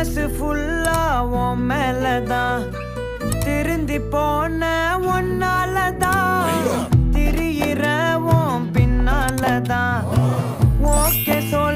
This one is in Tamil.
மனசு ஃபுல்லா உன் மேலதான் திருந்தி போன ஒன்னாலதான் திரியிற உன் பின்னாலதான் ஓகே சொல்